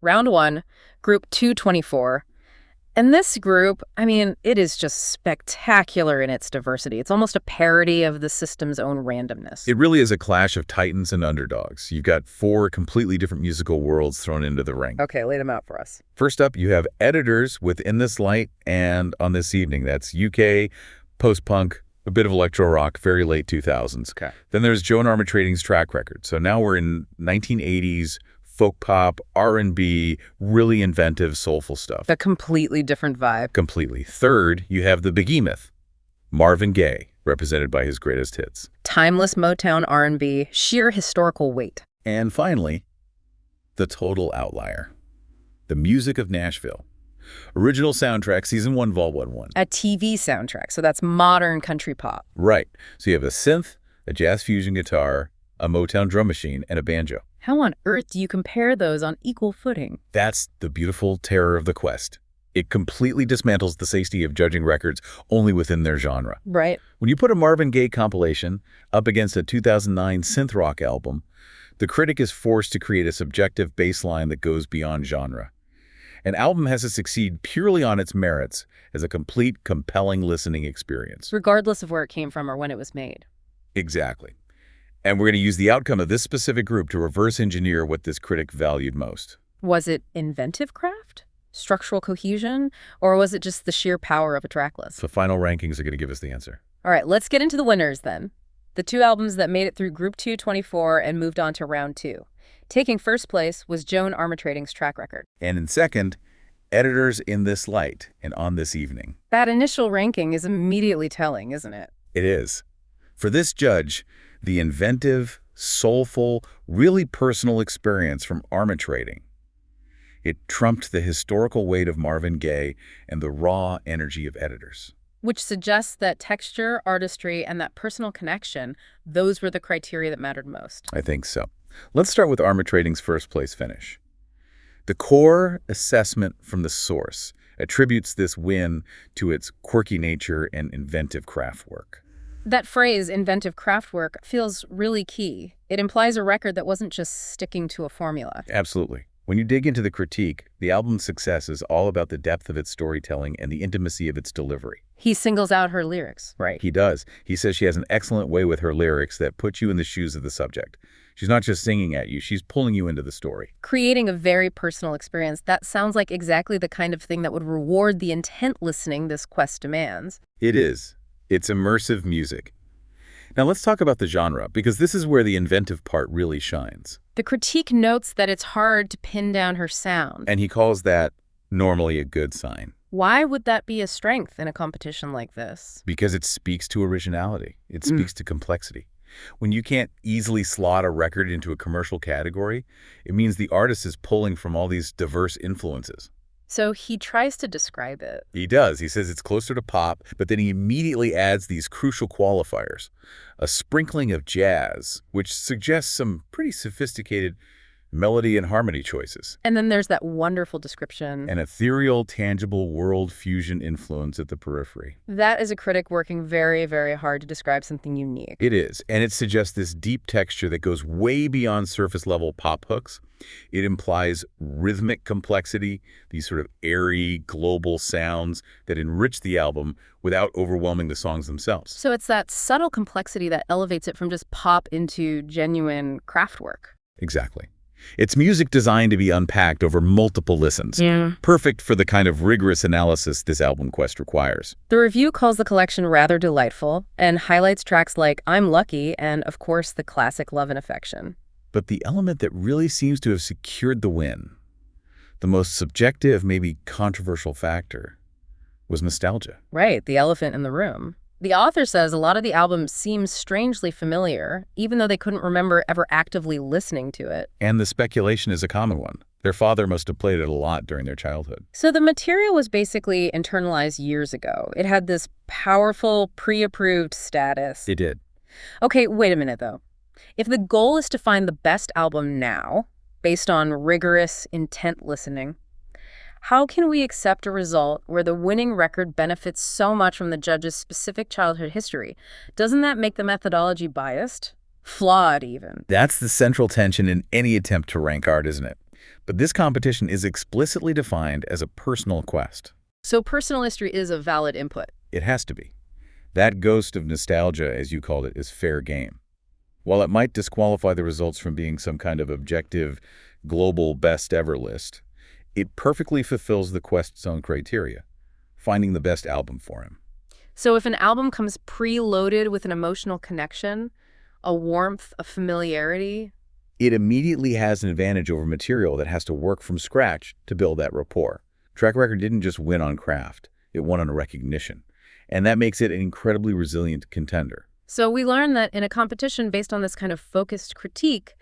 Round 1, Group 224. And this group, I mean, it is just spectacular in its diversity. It's almost a parody of the system's own randomness. It really is a clash of titans and underdogs. You've got 4 completely different musical worlds thrown into the ring. Okay, lay them out for us. First up, you have Editors with In This Light and On This Evening. That's UK, post-punk, a bit of electro rock, very late 2000s. Okay. Then there's Joan Armatrading's track record. So now we're in 1980s, folk pop, R&B, really inventive, soulful stuff. A completely different vibe. Completely. Third, you have the behemoth, Marvin Gaye, represented by his greatest hits. Timeless Motown R&B, sheer historical weight. And finally, the total outlier, the music of Nashville. Original soundtrack, Season 1, Vol 1-1. A TV soundtrack, so that's modern country pop. Right. So you have a synth, a jazz fusion guitar, a Motown drum machine, and a banjo. How on earth do you compare those on equal footing? That's the beautiful terror of the quest. It completely dismantles the safety of judging records only within their genre. Right. When you put a Marvin Gaye compilation up against a 2009 synth rock album, the critic is forced to create a subjective baseline that goes beyond genre. An album has to succeed purely on its merits as a complete, compelling listening experience. Regardless of where it came from or when it was made. Exactly. And we're going to use the outcome of this specific group to reverse engineer what this critic valued most. Was it inventive craft? Structural cohesion? Or was it just the sheer power of a track list? The final rankings are going to give us the answer. All right, let's get into the winners then. The 2 albums that made it through Group 224 and moved on to Round 2. Taking first place was Joan Armatrading's track record. And in second, Editors In This Light and On This Evening. That initial ranking is immediately telling, isn't it? It is. For this judge, the inventive, soulful, really personal experience from Armatrading. It trumped the historical weight of Marvin Gaye and the raw energy of Editors. Which suggests that texture, artistry, and that personal connection, those were the criteria that mattered most. I think so. Let's start with Armatrading's first place finish. The core assessment from the source attributes this win to its quirky nature and inventive craft work. That phrase, inventive craft work, feels really key. It implies a record that wasn't just sticking to a formula. Absolutely. When you dig into the critique, the album's success is all about the depth of its storytelling and the intimacy of its delivery. He singles out her lyrics. Right. He does. He says she has an excellent way with her lyrics that puts you in the shoes of the subject. She's not just singing at you, she's pulling you into the story. Creating a very personal experience. That sounds like exactly the kind of thing that would reward the intent listening this quest demands. It is. It's immersive music. Now let's talk about the genre, because this is where the inventive part really shines. The critique notes that it's hard to pin down her sound. And he calls that normally a good sign. Why would that be a strength in a competition like this? Because it speaks to originality. It speaks to complexity. When you can't easily slot a record into a commercial category, it means the artist is pulling from all these diverse influences. So he tries to describe it. He does. He says it's closer to pop, but then he immediately adds these crucial qualifiers. A sprinkling of jazz, which suggests some pretty sophisticated melody and harmony choices. And then there's that wonderful description. An ethereal, tangible world fusion influence at the periphery. That is a critic working very, very hard to describe something unique. It is, and it suggests this deep texture that goes way beyond surface-level pop hooks. It implies rhythmic complexity, these sort of airy, global sounds that enrich the album without overwhelming the songs themselves. So it's that subtle complexity that elevates it from just pop into genuine craft work. Exactly. It's music designed to be unpacked over multiple listens. Yeah. Perfect for the kind of rigorous analysis this album quest requires. The review calls the collection rather delightful and highlights tracks like I'm Lucky and, of course, the classic Love and Affection. But the element that really seems to have secured the win, the most subjective, maybe controversial factor, was nostalgia. Right, the elephant in the room. The author says a lot of the album seems strangely familiar, even though they couldn't remember ever actively listening to it. And the speculation is a common one. Their father must have played it a lot during their childhood. So the material was basically internalized years ago. It had this powerful, pre-approved status. It did. Okay, wait a minute, though. If the goal is to find the best album now, based on rigorous, intent listening, how can we accept a result where the winning record benefits so much from the judge's specific childhood history? Doesn't that make the methodology biased? Flawed, even. That's the central tension in any attempt to rank art, isn't it? But this competition is explicitly defined as a personal quest. So personal history is a valid input. It has to be. That ghost of nostalgia, as you called it, is fair game. While it might disqualify the results from being some kind of objective, global best ever list, it perfectly fulfills the quest's own criteria, finding the best album for him. So if an album comes preloaded with an emotional connection, a warmth, a familiarity, It immediately has an advantage over material that has to work from scratch to build that rapport. Track record didn't just win on craft, it won on recognition. And that makes it an incredibly resilient contender. so we learn that in a competition based on this kind of focused critique,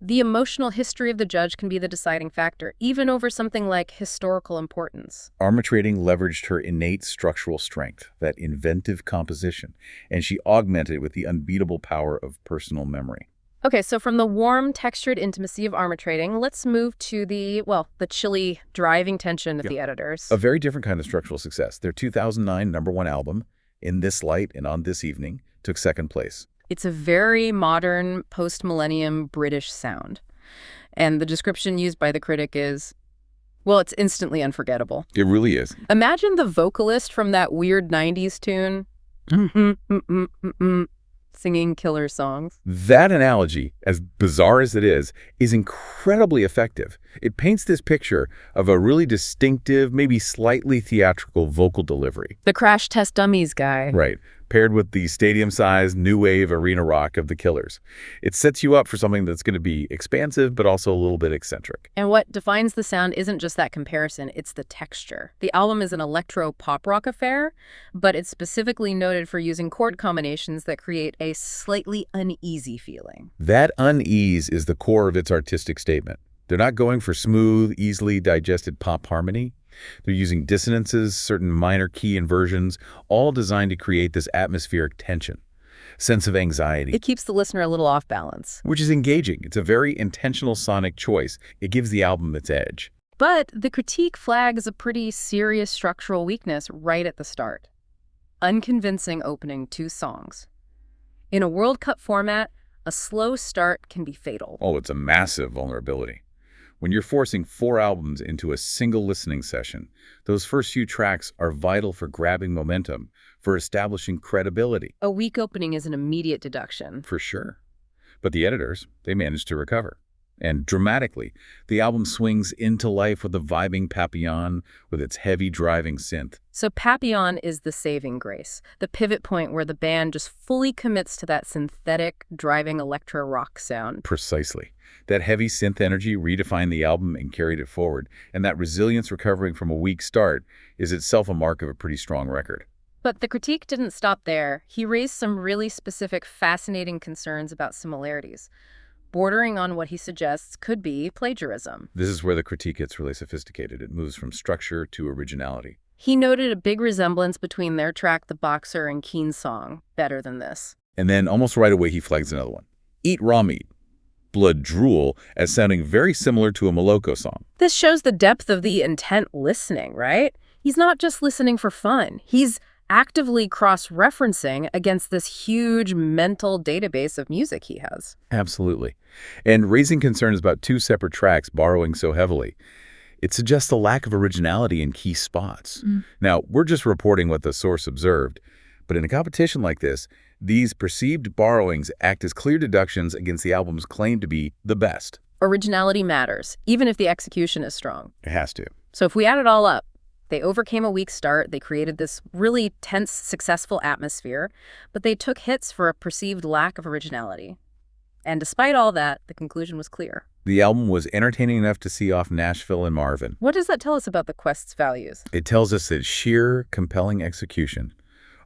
the emotional history of the judge can be the deciding factor, even over something like historical importance. Armatrading leveraged her innate structural strength, that inventive composition, and she augmented it with the unbeatable power of personal memory. Okay, so from the warm, textured intimacy of Armatrading, let's move to the chilly, driving tension of the editors. A very different kind of structural success. Their 2009 #1 album, In This Light and On This Evening, took second place. It's a very modern, post-millennium British sound. And the description used by the critic is, well, it's instantly unforgettable. It really is. Imagine the vocalist from that weird 90s tune singing killer songs. That analogy, as bizarre as it is incredibly effective. It paints this picture of a really distinctive, maybe slightly theatrical vocal delivery. The Crash Test Dummies guy. Right, paired with the stadium-sized new wave arena rock of the Killers. It sets you up for something that's going to be expansive, but also a little bit eccentric. And what defines the sound isn't just that comparison, it's the texture. The album is an electro-pop rock affair, but it's specifically noted for using chord combinations that create a slightly uneasy feeling. That unease is the core of its artistic statement. They're not going for smooth, easily digested pop harmony. They're using dissonances, certain minor key inversions, all designed to create this atmospheric tension, sense of anxiety. It keeps the listener a little off balance. Which is engaging. It's a very intentional sonic choice. It gives the album its edge. But the critique flags a pretty serious structural weakness right at the start. Unconvincing opening 2 songs. In a World Cup format, a slow start can be fatal. Oh, it's a massive vulnerability. When you're forcing 4 albums into a single listening session, those first few tracks are vital for grabbing momentum, for establishing credibility. A weak opening is an immediate deduction. For sure. But the editors, they managed to recover. And dramatically, the album swings into life with a vibing Papillon with its heavy driving synth. So Papillon is the saving grace, the pivot point where the band just fully commits to that synthetic, driving electro rock sound. Precisely. That heavy synth energy redefined the album and carried it forward, and that resilience recovering from a weak start is itself a mark of a pretty strong record. But the critique didn't stop there. He raised some really specific, fascinating concerns about similarities, bordering on what he suggests could be plagiarism. This is where the critique gets really sophisticated. It moves from structure to originality. He noted a big resemblance between their track The Boxer and Keen's song, Better Than This. And then almost right away he flags another one. Eat Raw Meat, Blood Drool, as sounding very similar to a Moloko song. This shows the depth of the intent listening, right? He's not just listening for fun. He's actively cross-referencing against this huge mental database of music he has. Absolutely. And raising concerns about 2 separate tracks borrowing so heavily, it suggests a lack of originality in key spots. Now, we're just reporting what the source observed, but in a competition like this, these perceived borrowings act as clear deductions against the album's claim to be the best. Originality matters, even if the execution is strong. It has to. So if we add it all up, they overcame a weak start, they created this really tense, successful atmosphere, but they took hits for a perceived lack of originality. And despite all that, the conclusion was clear. The album was entertaining enough to see off Nashville and Marvin. What does that tell us about the Quest's values? It tells us that sheer, compelling execution,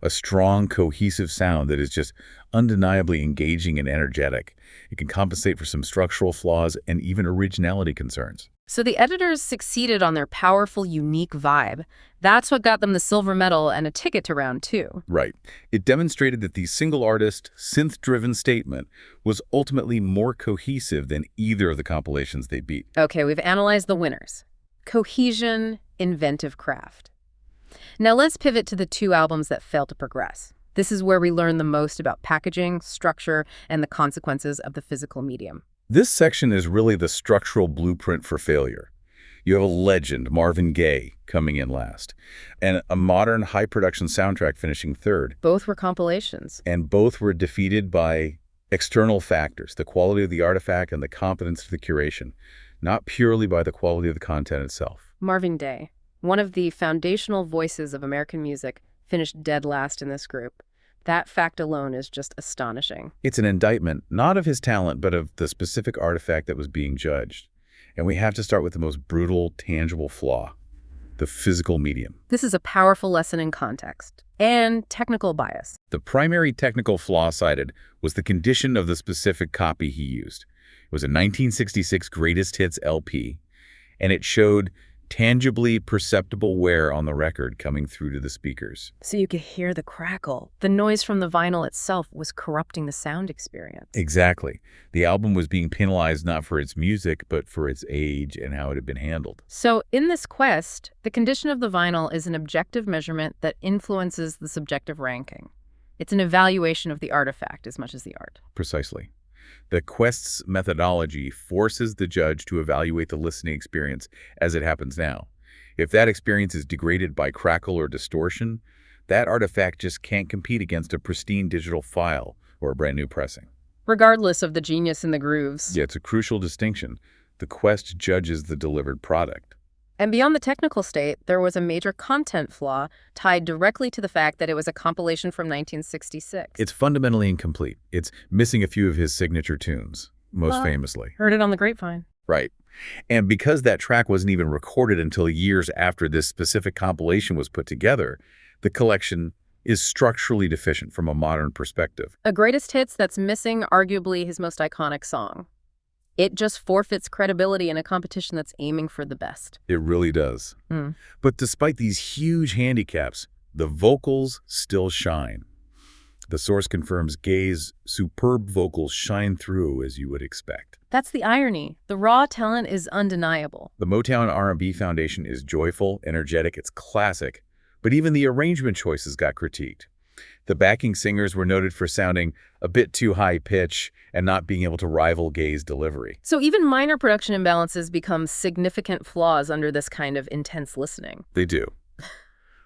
a strong, cohesive sound that is just undeniably engaging and energetic. It can compensate for some structural flaws and even originality concerns. So the editors succeeded on their powerful, unique vibe. That's what got them the silver medal and a ticket to round 2. Right. It demonstrated that the single artist, synth-driven statement was ultimately more cohesive than either of the compilations they beat. Okay, we've analyzed the winners. Cohesion, inventive craft. Now let's pivot to the 2 albums that failed to progress. This is where we learn the most about packaging, structure, and the consequences of the physical medium. This section is really the structural blueprint for failure. You have a legend, Marvin Gaye, coming in last, and a modern high-production soundtrack finishing third. Both were compilations. And both were defeated by external factors, the quality of the artifact and the competence of the curation, not purely by the quality of the content itself. Marvin Gaye, one of the foundational voices of American music, finished dead last in this group. That fact alone is just astonishing. It's an indictment, not of his talent, but of the specific artifact that was being judged. And we have to start with the most brutal, tangible flaw, the physical medium. This is a powerful lesson in context and technical bias. The primary technical flaw cited was the condition of the specific copy he used. It was a 1966 Greatest Hits LP, and it showed tangibly perceptible wear on the record coming through to the speakers. So you could hear the crackle. The noise from the vinyl itself was corrupting the sound experience. Exactly. The album was being penalized not for its music, but for its age and how it had been handled. So in this quest, the condition of the vinyl is an objective measurement that influences the subjective ranking. It's an evaluation of the artifact as much as the art. Precisely. The quest's methodology forces the judge to evaluate the listening experience as it happens now. If that experience is degraded by crackle or distortion, that artifact just can't compete against a pristine digital file or a brand new pressing. Regardless of the genius in the grooves. Yeah, it's a crucial distinction. The quest judges the delivered product. And beyond the technical state, there was a major content flaw tied directly to the fact that it was a compilation from 1966. It's fundamentally incomplete. It's missing a few of his signature tunes, most famously. Heard it on the grapevine. Right. And because that track wasn't even recorded until years after this specific compilation was put together, the collection is structurally deficient from a modern perspective. A greatest hits that's missing arguably his most iconic song. It just forfeits credibility in a competition that's aiming for the best. It really does. But despite these huge handicaps, the vocals still shine. The source confirms Gaye's superb vocals shine through as you would expect. That's the irony. The raw talent is undeniable. The Motown R&B foundation is joyful, energetic, it's classic, but even the arrangement choices got critiqued. The backing singers were noted for sounding a bit too high pitch and not being able to rival Gaye's delivery. So even minor production imbalances become significant flaws under this kind of intense listening. They do.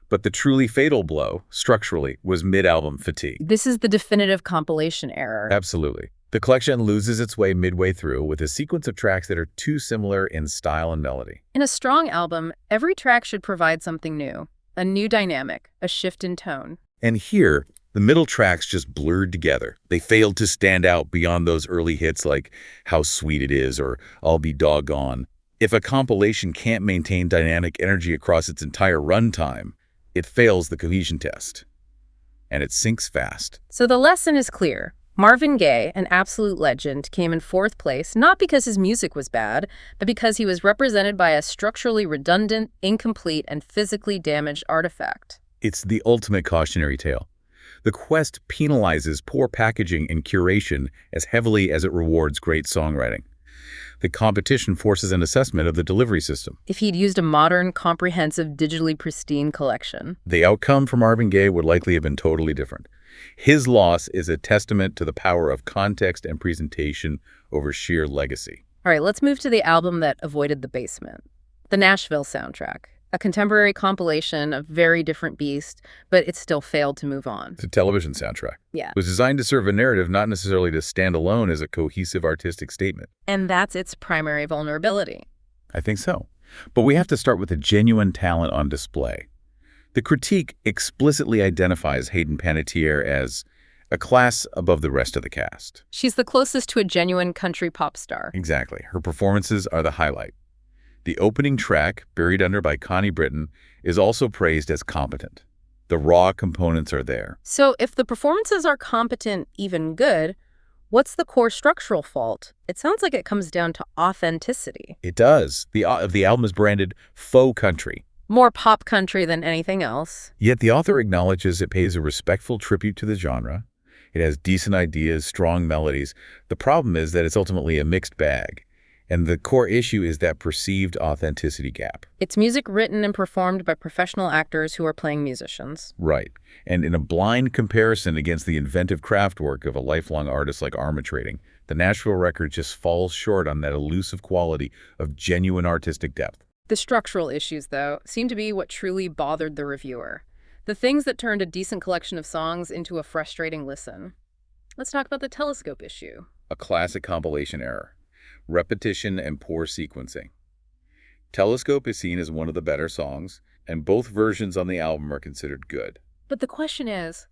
But the truly fatal blow, structurally, was mid-album fatigue. This is the definitive compilation error. Absolutely. The collection loses its way midway through with a sequence of tracks that are too similar in style and melody. In a strong album, every track should provide something new, a new dynamic, a shift in tone. And here, the middle tracks just blurred together. They failed to stand out beyond those early hits like How Sweet It Is or I'll Be Doggone. If a compilation can't maintain dynamic energy across its entire runtime, it fails the cohesion test. And it sinks fast. So the lesson is clear. Marvin Gaye, an absolute legend, came in fourth place, not because his music was bad, but because he was represented by a structurally redundant, incomplete, and physically damaged artifact. It's the ultimate cautionary tale. The quest penalizes poor packaging and curation as heavily as it rewards great songwriting. The competition forces an assessment of the delivery system. If he'd used a modern, comprehensive, digitally pristine collection, the outcome for Marvin Gaye would likely have been totally different. His loss is a testament to the power of context and presentation over sheer legacy. All right, let's move to the album that avoided the basement. The Nashville soundtrack. A contemporary compilation of very different beast, but it still failed to move on. It's a television soundtrack. Yeah. It was designed to serve a narrative, not necessarily to stand alone as a cohesive artistic statement. And that's its primary vulnerability. I think so. But we have to start with the genuine talent on display. The critique explicitly identifies Hayden Panettiere as a class above the rest of the cast. She's the closest to a genuine country pop star. Exactly. Her performances are the highlight. The opening track, Buried Under by Connie Britton, is also praised as competent. The raw components are there. So if the performances are competent, even good, what's the core structural fault? It sounds like it comes down to authenticity. It does. The album is branded faux country. More pop country than anything else. Yet the author acknowledges it pays a respectful tribute to the genre. It has decent ideas, strong melodies. The problem is that it's ultimately a mixed bag. And the core issue is that perceived authenticity gap. It's music written and performed by professional actors who are playing musicians. Right. And in a blind comparison against the inventive craft work of a lifelong artist like Armatrading, the Nashville record just falls short on that elusive quality of genuine artistic depth. The structural issues, though, seem to be what truly bothered the reviewer. The things that turned a decent collection of songs into a frustrating listen. Let's talk about the telescope issue. A classic compilation error. Repetition and poor sequencing. Telescope is seen as one of the better songs, and both versions on the album are considered good. But the question is,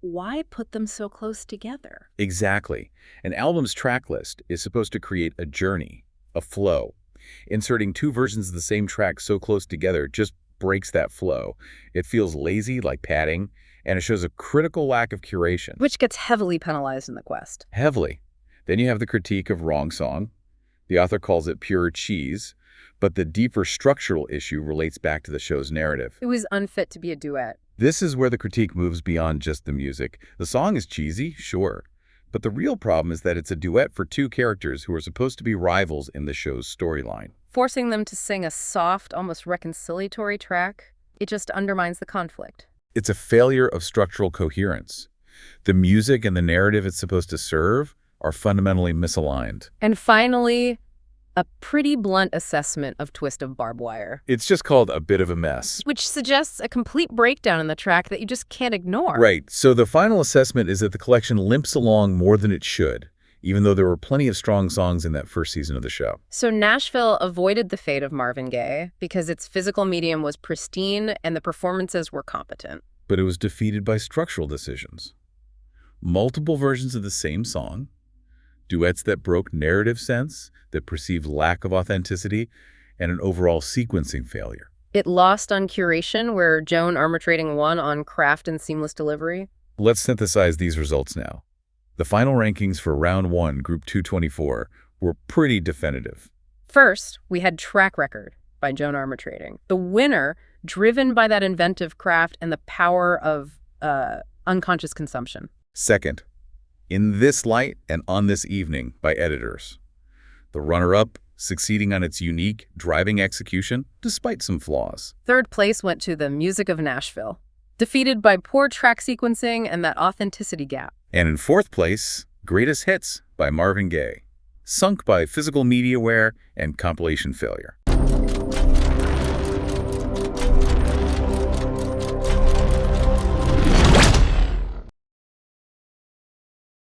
why put them so close together? Exactly. An album's track list is supposed to create a journey, a flow. Inserting two versions of the same track so close together just breaks that flow. It feels lazy, like padding, and it shows a critical lack of curation. Which gets heavily penalized in the Quest. Heavily. Then you have the critique of Wrong Song. The author calls it pure cheese, but the deeper structural issue relates back to the show's narrative. It was unfit to be a duet. This is where the critique moves beyond just the music. The song is cheesy, sure, but the real problem is that it's a duet for two characters who are supposed to be rivals in the show's storyline. Forcing them to sing a soft, almost reconciliatory track, it just undermines the conflict. It's a failure of structural coherence. The music and the narrative it's supposed to serve are fundamentally misaligned. And finally, a pretty blunt assessment of Twist of Barbed Wire. It's just called a bit of a mess. Which suggests a complete breakdown in the track that you just can't ignore. Right. So the final assessment is that the collection limps along more than it should, even though there were plenty of strong songs in that first season of the show. So Nashville avoided the fate of Marvin Gaye because its physical medium was pristine and the performances were competent. But it was defeated by structural decisions. Multiple versions of the same song, duets that broke narrative sense, that perceived lack of authenticity, and an overall sequencing failure. It lost on curation, where Joan Armatrading won on craft and seamless delivery. Let's synthesize these results now. The final rankings for Round 1, Group 224, were pretty definitive. First, we had Track Record by Joan Armatrading. The winner, driven by that inventive craft and the power of unconscious consumption. Second, In This Light and On This Evening by Editors. The runner-up, succeeding on its unique, driving execution, despite some flaws. Third place went to The Music of Nashville, defeated by poor track sequencing and that authenticity gap. And in fourth place, Greatest Hits by Marvin Gaye, sunk by physical media wear and compilation failure.